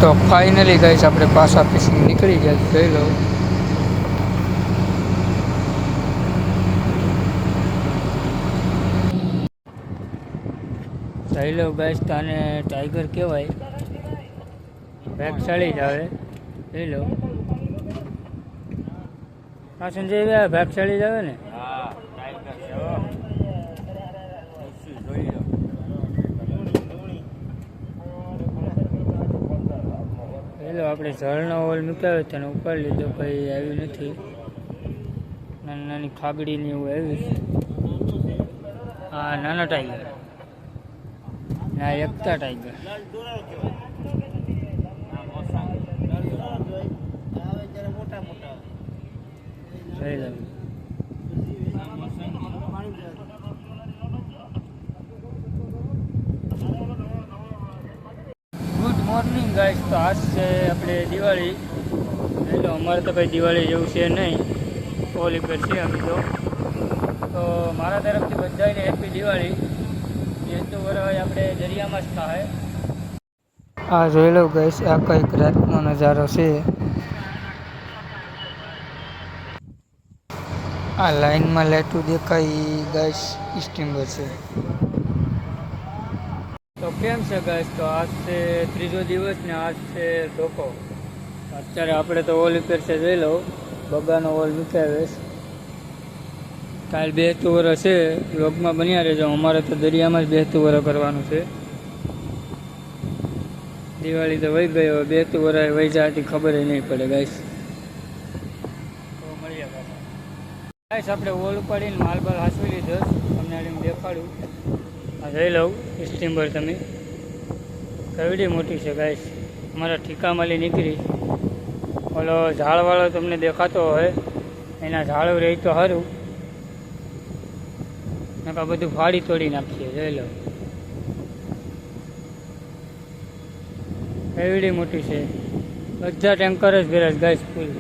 તો finally guys આપણે પાછા ફિશિંગ નીકળી ગયા. જોઈ લો ગાઈસ, તાને ટાઈગર કહેવાય. ભાગશાળી જ આવે. જોઈ લો હા સંજય, ભાગશાળી જ આવે ને. આપણે ઝરણો ઓલ મૂકાવ્યો તેને ઉપાડી લીધો, કંઈ આવ્યું નથી. નાની નાની ખાગડીની એવું આવ્યું. હા, નાના ટાઈગર, ના એકતા ટાઈગર. Good morning guys. તો આજ છે આપણે દિવાળી. એટલે અમારે તો કંઈ દિવાળી જેવું છે નહીં, હોલી પર છે અમે તો મારા તરફથી બધાને હેપી દિવાળી. જેતું વરસ આપણે દરિયામાં જ થાય. આ જોઈ લો ગાઈસ, આ કંઈક રાતનો નજારો છે. આ લાઈનમાં લાઈટું દેખાય ગાઈસ, સ્ટીમર છે. તો કેમ છે ગાઈસ? તો આજ છે ત્રીજો દિવસ ને આજ છે ધોકો. અત્યારે આપણે તો ઓલ ઉપર છે. જોઈ લો બગાનો ઓલ મૂકાવે. કાલ બેસતું વરસ છે. વ્લોગમાં બન્યા રહેજો. અમારે તો દરિયામાં જ બેસતું વરસ કરવાનું છે. દિવાળી તો વહી ગઈ, હવે બેસતું વરસ વહી જતી ખબર નહીં પડે ગાઈસ. તો મળીએ ગાઈસ. આપણે ઓલ ઉપાડીને માલબાલ હાંસવી લીધો. તમને આને દેખાડું. આ જોઈ લઉં સ્ટીમર તમે, કેવડી મોટી છે ગાઈસ. અમારા ઠીકામાલી નીકળી. ઓલો ઝાડવાળો તમને દેખાતો હોય, એના ઝાડું રહી તો સારું, નકા બધું ફાડી તોડી નાખીએ. જોઈ લો એવડી મોટી છે. બધા ટેન્કર જ ભેરસ ગાઈસ ફૂલ.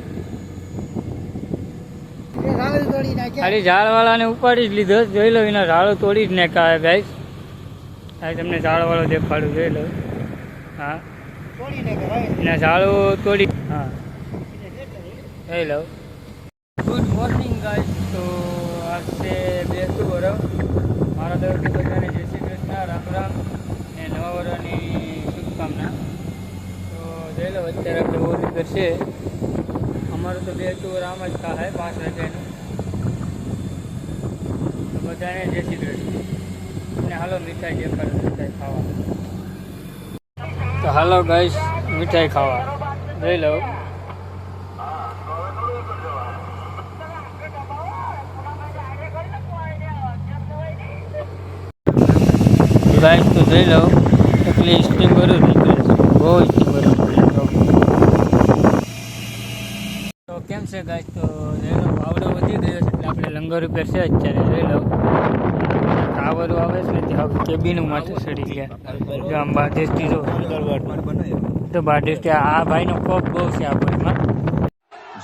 ખાલી ઝાડવાળાને ઉપાડી જ લીધો. જોઈ લો એના ઝાડો તોડી જ નાખ્યા ગાઈસ. આ તમને ઝાડવાળો દેખાડું. જોઈ લો, હા એના ઝાડો તોડી. હા જોઈ લો. Good morning guys. તો આજ છે બેસતું વરસ. મારા તરફથી બધાને જય શ્રી કૃષ્ણ, રામ રામ ને નવા વરસની શુભકામના. તો જોઈ લો અત્યારે આપણે ઓલી કરશે. અમારું તો બેસતું વરસ આમ જ થાય 5 વાગ્યાનું. તો બધાને જય શ્રી કૃષ્ણ ને હાલો મીઠાઈ દેખાડો, મીઠાઈ ખાવા. તો હાલો ગાઈસ મીઠાઈ ખાવા. જોઈ લો ગાઈસ. તો જોઈ લો એટલી સ્ટીમ ભરું નીકળે છે. બહુ સ્ટીમ ભરું. તો કેમ છે ગાઈસ? તો જોઈ લો વાવડો વધી ગયો છે એટલે આપણે લંગર ઉપર છે અત્યારે. જોઈ લો ટાવરો આવે છે ને ત્યાં કેબિનું માથું ચડી ગયા. જો આમ બાદેશથી જો તો બાદેશથી આ ભાઈનો કોપ બહુ છે આ ભાઈમાં.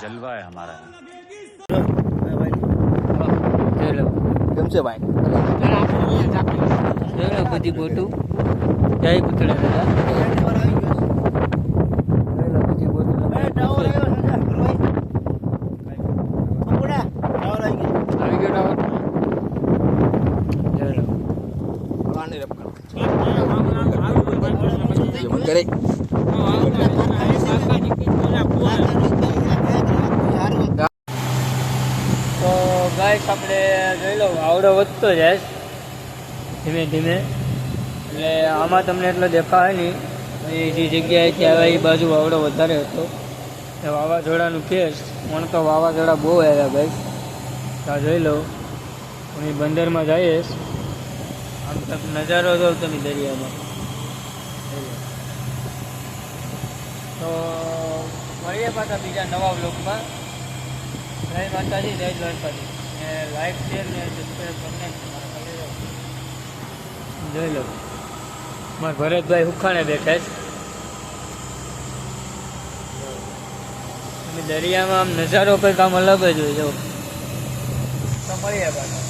જલવા હે હમારા. જોઈ લો કેમ છે ભાઈ? જોઈ લો બધી બોટું. જય પુતળા દાદા. જોઈ લો બધી બોટું. આવી ગયો ટાવર. જોઈ લો તો ગાઈસ આપણે જોઈ લો આવડો વધતો જાય ધીમે ધીમે. એટલે આમાં તમને એટલો દેખાય નહીં. જે જગ્યાએથી આવ્યા એ બાજુ વાવડો વધારે હતો. એ વાવાઝોડાનું કેસ મને તો વાવાઝોડા બહુ આવ્યા ગાઈસ. તો જોઈ લો હું બંદરમાં જઈશ. આમ તક નજારો જોઉં તમે દરિયામાં. તો મળીએ પાછા બીજા નવા બ્લોગમાં. જય માતાજી, જય દ્વારકાજી. ને લાઈક શેર ને સબસ્ક્રાઈબ કરીને જોઈ લો મારા ભરતભાઈ હુખાણે બેઠા છે. દરિયામાં આમ નજારો કંઈક આમ અલગ જ હોય. જો તો મળીએ પાછા.